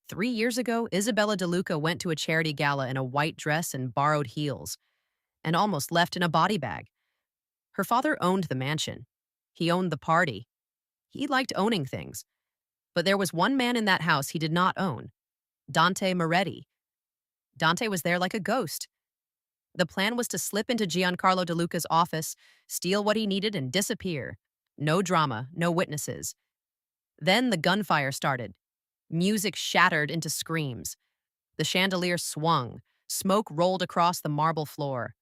3 years ago, Isabella DeLuca went to a charity gala in a white dress and borrowed heels, and almost left in a body bag. Her father owned the mansion. He owned the party. He liked owning things. But there was one man in that house he did not own: Dante Moretti. Dante was there like a ghost. The plan was to slip into Giancarlo DeLuca's office, steal what he needed, and disappear. No drama, no witnesses. Then the gunfire started. Music shattered into screams. The chandelier swung. Smoke rolled across the marble floor.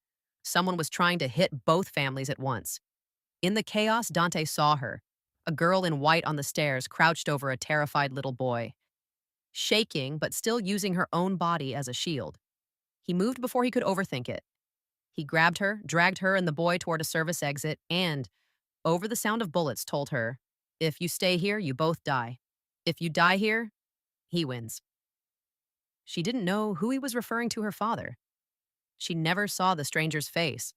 Someone was trying to hit both families at once. In the chaos, Dante saw her, a girl in white on the stairs, crouched over a terrified little boy. Shaking, but still using her own body as a shield. He moved before he could overthink it. He grabbed her, dragged her and the boy toward a service exit, and, over the sound of bullets, told her, "If you stay here, you both die. If you die here, he wins." She didn't know who he was referring to her father. She never saw the stranger's face,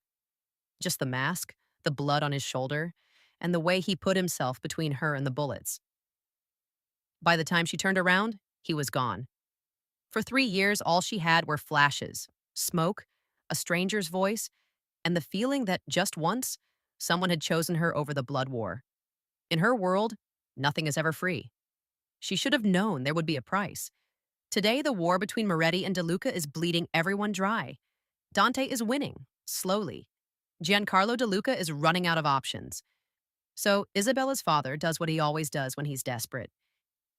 just the mask, the blood on his shoulder, and the way he put himself between her and the bullets. By the time she turned around, he was gone. For 3 years, all she had were flashes, smoke, a stranger's voice, and the feeling that just once, someone had chosen her over the blood war. In her world, nothing is ever free. She should have known there would be a price. Today, the war between Moretti and DeLuca is bleeding everyone dry. Dante is winning, slowly. Giancarlo DeLuca is running out of options. So Isabella's father does what he always does when he's desperate.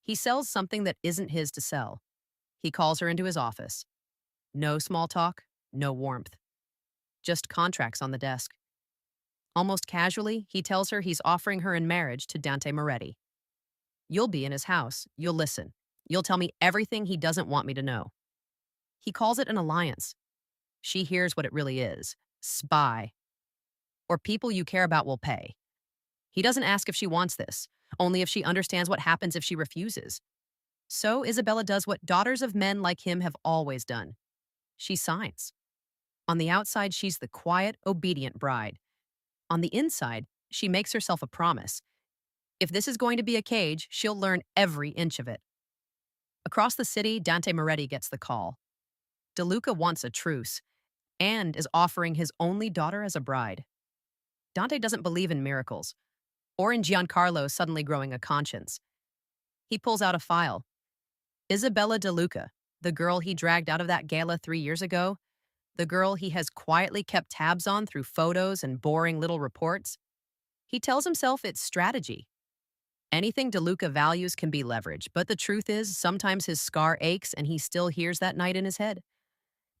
He sells something that isn't his to sell. He calls her into his office. No small talk, no warmth. Just contracts on the desk. Almost casually, he tells her he's offering her in marriage to Dante Moretti. "You'll be in his house. You'll listen. You'll tell me everything he doesn't want me to know." He calls it an alliance. She hears what it really is: spy. Or people you care about will pay. He doesn't ask if she wants this, only if she understands what happens if she refuses. So Isabella does what daughters of men like him have always done. She signs. On the outside, she's the quiet, obedient bride. On the inside, she makes herself a promise. If this is going to be a cage, she'll learn every inch of it. Across the city, Dante Moretti gets the call. DeLuca wants a truce and is offering his only daughter as a bride. Dante doesn't believe in miracles or in Giancarlo suddenly growing a conscience. He pulls out a file. Isabella DeLuca, the girl he dragged out of that gala 3 years ago, the girl he has quietly kept tabs on through photos and boring little reports. He tells himself it's strategy. Anything DeLuca values can be leverage, but the truth is, sometimes his scar aches and he still hears that night in his head.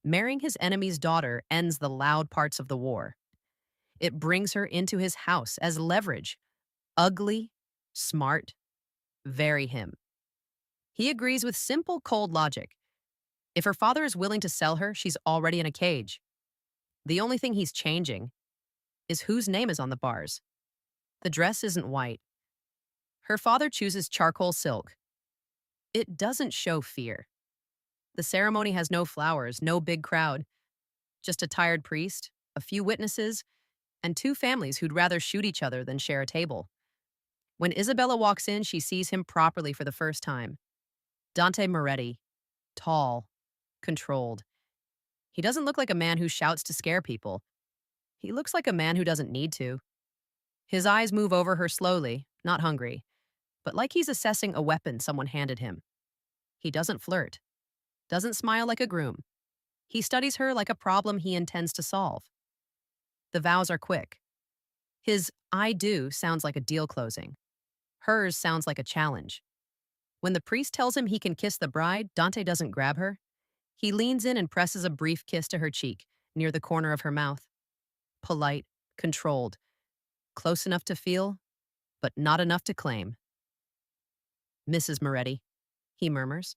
Marrying his enemy's daughter ends the loud parts of the war. It brings her into his house as leverage. Ugly, smart, very him. He agrees with simple, cold logic. If her father is willing to sell her, she's already in a cage. The only thing he's changing is whose name is on the bars. The dress isn't white. Her father chooses charcoal silk. It doesn't show fear. The ceremony has no flowers, no big crowd. Just a tired priest, a few witnesses, and two families who'd rather shoot each other than share a table. When Isabella walks in, she sees him properly for the first time. Dante Moretti, tall, controlled. He doesn't look like a man who shouts to scare people. He looks like a man who doesn't need to. His eyes move over her slowly, not hungry, but like he's assessing a weapon someone handed him. He doesn't flirt, doesn't smile like a groom. He studies her like a problem he intends to solve. The vows are quick. His "I do" sounds like a deal closing. Hers sounds like a challenge. When the priest tells him he can kiss the bride, Dante doesn't grab her. He leans in and presses a brief kiss to her cheek, near the corner of her mouth. Polite, controlled, close enough to feel, but not enough to claim. "Mrs. Moretti," he murmurs.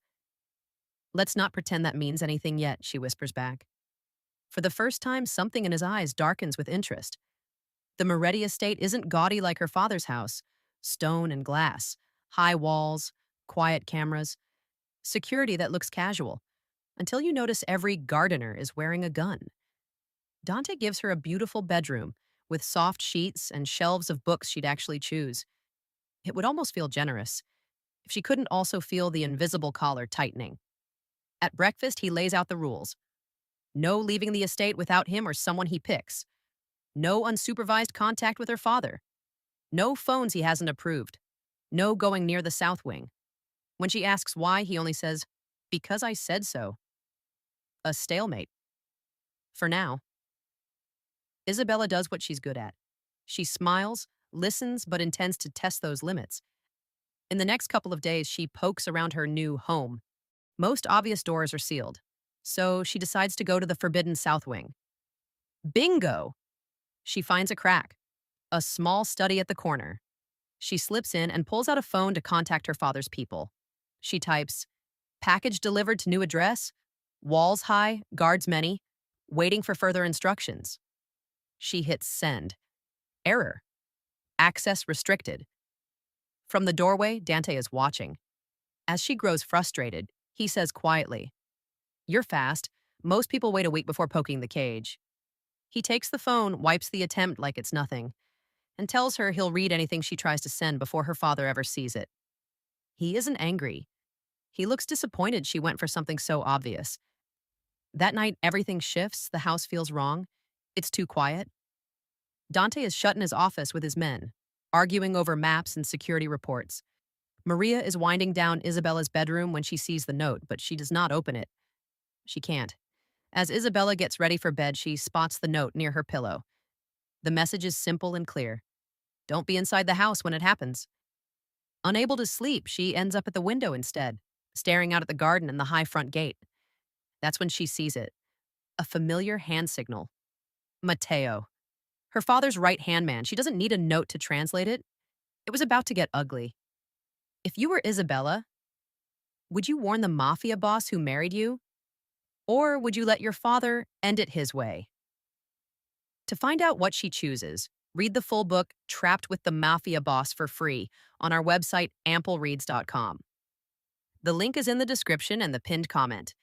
"Let's not pretend that means anything yet," she whispers back. For the first time, something in his eyes darkens with interest. The Moretti estate isn't gaudy like her father's house. Stone and glass, high walls, quiet cameras, security that looks casual, until you notice every gardener is wearing a gun. Dante gives her a beautiful bedroom with soft sheets and shelves of books she'd actually choose. It would almost feel generous. if she couldn't also feel the invisible collar tightening. At breakfast, he lays out the rules. No leaving the estate without him or someone he picks. No unsupervised contact with her father. No phones he hasn't approved. No going near the south wing. When she asks why, he only says, "Because I said so." A stalemate. For now. Isabella does what she's good at. She smiles, listens, but intends to test those limits. In the next couple of days, she pokes around her new home. Most obvious doors are sealed, so she decides to go to the forbidden south wing. Bingo! She finds a crack, a small study at the corner. She slips in and pulls out a phone to contact her father's people. She types, "Package delivered to new address, walls high, guards many, waiting for further instructions." She hits send. Error. Access restricted. From the doorway, Dante is watching. As she grows frustrated, he says quietly, "You're fast. Most people wait a week before poking the cage." He takes the phone, wipes the attempt like it's nothing, and tells her he'll read anything she tries to send before her father ever sees it. He isn't angry. He looks disappointed she went for something so obvious. That night, everything shifts. The house feels wrong. It's too quiet. Dante is shut in his office with his men, arguing over maps and security reports. Maria is winding down Isabella's bedroom when she sees the note, but she does not open it. She can't. As Isabella gets ready for bed, she spots the note near her pillow. The message is simple and clear. Don't be inside the house when it happens. Unable to sleep, she ends up at the window instead, staring out at the garden and the high front gate. That's when she sees it. A familiar hand signal. Mateo. Her father's right-hand man. She doesn't need a note to translate it. It was about to get ugly. If you were Isabella, would you warn the Mafia boss who married you? Or would you let your father end it his way? To find out what she chooses, read the full book, Trapped with the Mafia Boss, for free on our website, AmpleReads.com. The link is in the description and the pinned comment.